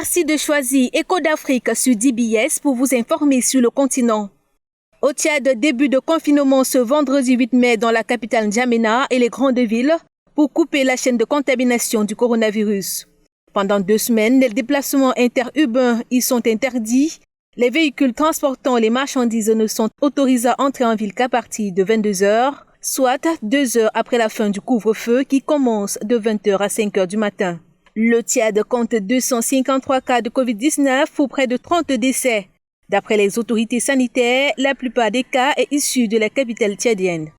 Merci de choisir Écho d'Afrique sur DBS pour vous informer sur le continent. Au Tchad, début de confinement ce vendredi 8 mai dans la capitale N'Djamena et les grandes villes pour couper la chaîne de contamination du coronavirus. Pendant 2 semaines, les déplacements interurbains y sont interdits. Les véhicules transportant les marchandises ne sont autorisés à entrer en ville qu'à partir de 22 heures, soit 2 heures après la fin du couvre-feu qui commence de 20 heures à 5 heures du matin. Le Tchad compte 253 cas de Covid-19 pour près de 30 décès. D'après les autorités sanitaires, la plupart des cas est issu de la capitale tchadienne.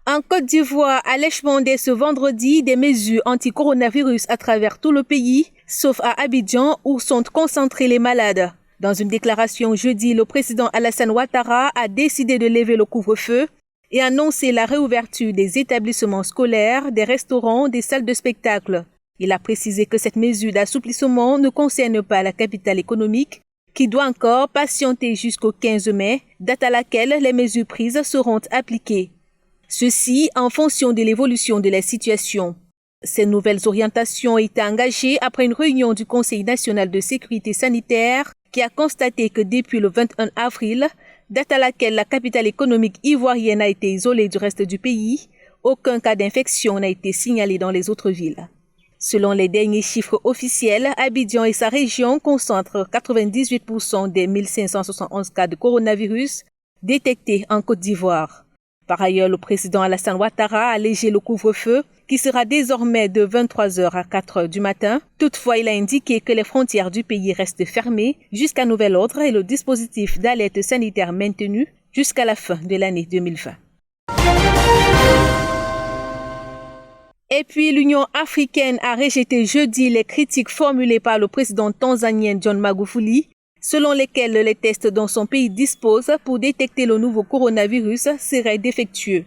En Côte d'Ivoire, allègement dès ce vendredi des mesures anti-coronavirus à travers tout le pays, sauf à Abidjan où sont concentrés les malades. Dans une déclaration jeudi, le président Alassane Ouattara a décidé de lever le couvre-feu et annoncer la réouverture des établissements scolaires, des restaurants, des salles de spectacle. Il a précisé que cette mesure d'assouplissement ne concerne pas la capitale économique, qui doit encore patienter jusqu'au 15 mai, date à laquelle les mesures prises seront appliquées. Ceci en fonction de l'évolution de la situation. Ces nouvelles orientations ont été engagées après une réunion du Conseil national de sécurité sanitaire qui a constaté que depuis le 21 avril, date à laquelle la capitale économique ivoirienne a été isolée du reste du pays, aucun cas d'infection n'a été signalé dans les autres villes. Selon les derniers chiffres officiels, Abidjan et sa région concentrent 98% des 1571 cas de coronavirus détectés en Côte d'Ivoire. Par ailleurs, le président Alassane Ouattara a allégé le couvre-feu qui sera désormais de 23 heures à 4 heures du matin. Toutefois, il a indiqué que les frontières du pays restent fermées jusqu'à nouvel ordre et le dispositif d'alerte sanitaire maintenu jusqu'à la fin de l'année 2020. Et puis, l'Union africaine a rejeté jeudi les critiques formulées par le président tanzanien John Magufuli, selon lesquelles les tests dont son pays dispose pour détecter le nouveau coronavirus seraient défectueux.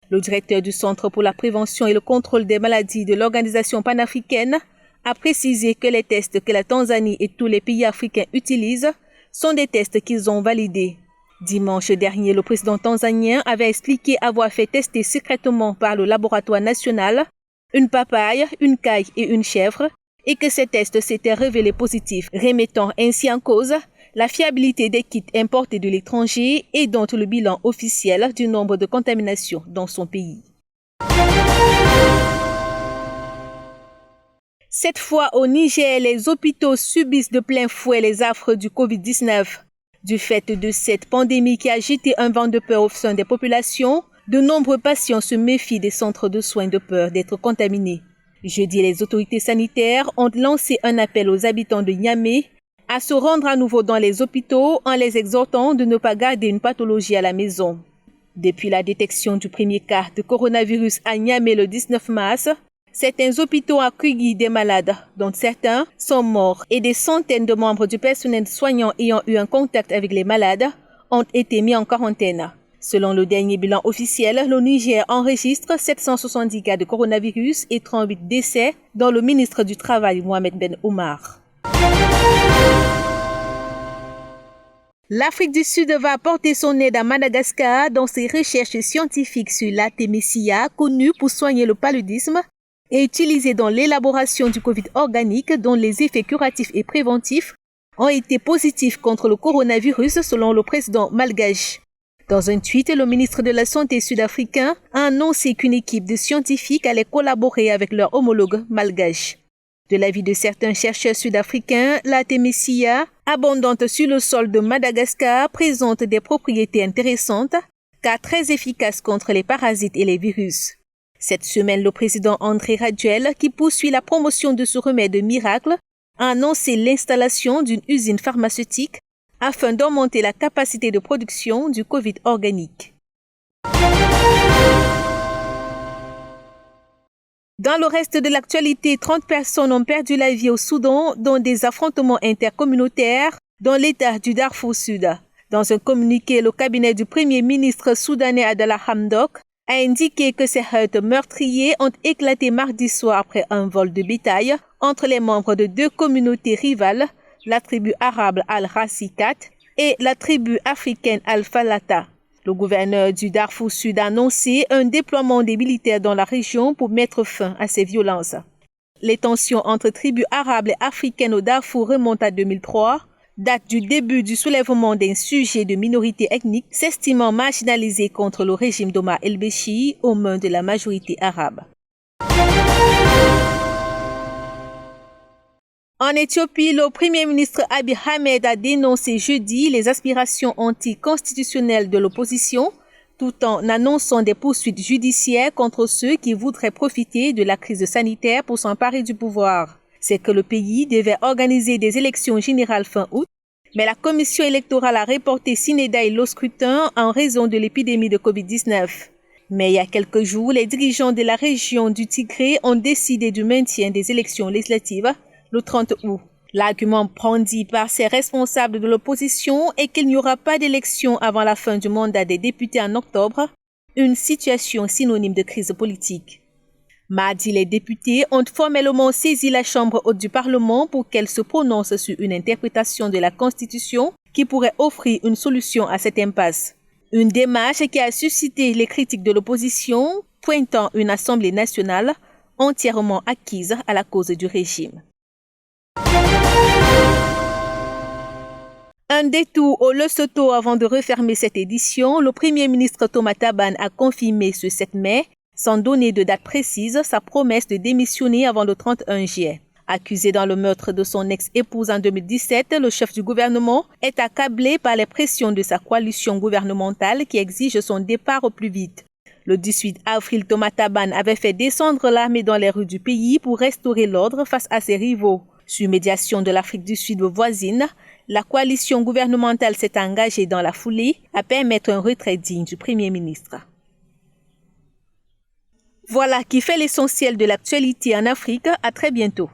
Le directeur du Centre pour la prévention et le contrôle des maladies de l'organisation panafricaine a précisé que les tests que la Tanzanie et tous les pays africains utilisent sont des tests qu'ils ont validés. Dimanche dernier, le président tanzanien avait expliqué avoir fait tester secrètement par le laboratoire national une papaye, une caille et une chèvre et que ces tests s'étaient révélés positifs, remettant ainsi en cause la fiabilité des kits importés de l'étranger et dont le bilan officiel du nombre de contaminations dans son pays. Cette fois au Niger, les hôpitaux subissent de plein fouet les affres du Covid-19. Du fait de cette pandémie qui a jeté un vent de peur au sein des populations, de nombreux patients se méfient des centres de soins de peur d'être contaminés. Jeudi, les autorités sanitaires ont lancé un appel aux habitants de Niamey à se rendre à nouveau dans les hôpitaux en les exhortant de ne pas garder une pathologie à la maison. Depuis la détection du premier cas de coronavirus à Niamey le 19 mars, certains hôpitaux ont accueilli des malades, dont certains sont morts, et des centaines de membres du personnel soignant ayant eu un contact avec les malades ont été mis en quarantaine. Selon le dernier bilan officiel, le Niger enregistre 770 cas de coronavirus et 38 décès, dont le ministre du Travail Mohamed Ben Oumar. L'Afrique du Sud va apporter son aide à Madagascar dans ses recherches scientifiques sur l'artémisia, connue pour soigner le paludisme et utilisée dans l'élaboration du Covid organique dont les effets curatifs et préventifs ont été positifs contre le coronavirus selon le président malgache. Dans un tweet, le ministre de la Santé sud-africain a annoncé qu'une équipe de scientifiques allait collaborer avec leurs homologues malgaches. De l'avis de certains chercheurs sud-africains, l'artémisia, abondante sur le sol de Madagascar, présente des propriétés intéressantes car très efficace contre les parasites et les virus. Cette semaine, le président André Rajoelina, qui poursuit la promotion de ce remède miracle, a annoncé l'installation d'une usine pharmaceutique afin d'augmenter la capacité de production du Covid organique. Dans le reste de l'actualité, 30 personnes ont perdu la vie au Soudan dans des affrontements intercommunautaires dans l'état du Darfour Sud. Dans un communiqué, le cabinet du premier ministre soudanais Abdallah Hamdok a indiqué que ces heurts meurtriers ont éclaté mardi soir après un vol de bétail entre les membres de 2 communautés rivales, la tribu arabe Al-Rassikat et la tribu africaine Al-Falata. Le gouverneur du Darfour Sud a annoncé un déploiement des militaires dans la région pour mettre fin à ces violences. les tensions entre tribus arabes et africaines au Darfour remontent à 2003, date du début du soulèvement d'insurgés de minorités ethniques s'estimant marginalisés contre le régime d'Omar el-Béchir aux mains de la majorité arabe. En Éthiopie, le Premier ministre Abiy Ahmed a dénoncé jeudi les aspirations anticonstitutionnelles de l'opposition, tout en annonçant des poursuites judiciaires contre ceux qui voudraient profiter de la crise sanitaire pour s'emparer du pouvoir. C'est que le pays devait organiser des élections générales fin août, mais la commission électorale a reporté sine die le scrutin en raison de l'épidémie de Covid-19. Mais il y a quelques jours, les dirigeants de la région du Tigré ont décidé du maintien des élections législatives le 30 août. L'argument brandi par ces responsables de l'opposition est qu'il n'y aura pas d'élection avant la fin du mandat des députés en octobre, une situation synonyme de crise politique. Mardi, les députés ont formellement saisi la Chambre haute du Parlement pour qu'elle se prononce sur une interprétation de la Constitution qui pourrait offrir une solution à cette impasse. Une démarche qui a suscité les critiques de l'opposition, pointant une Assemblée nationale entièrement acquise à la cause du régime. Un détour au Lesotho avant de refermer cette édition, le Premier ministre Thomas Thabane a confirmé ce 7 mai, sans donner de date précise, sa promesse de démissionner avant le 31 juillet. Accusé dans le meurtre de son ex-épouse en 2017, le chef du gouvernement est accablé par les pressions de sa coalition gouvernementale qui exige son départ au plus vite. Le 18 avril, Thomas Thabane avait fait descendre l'armée dans les rues du pays pour restaurer l'ordre face à ses rivaux. Sur médiation de l'Afrique du Sud voisine, la coalition gouvernementale s'est engagée dans la foulée à permettre un retrait digne du Premier ministre. Voilà qui fait l'essentiel de l'actualité en Afrique. À très bientôt.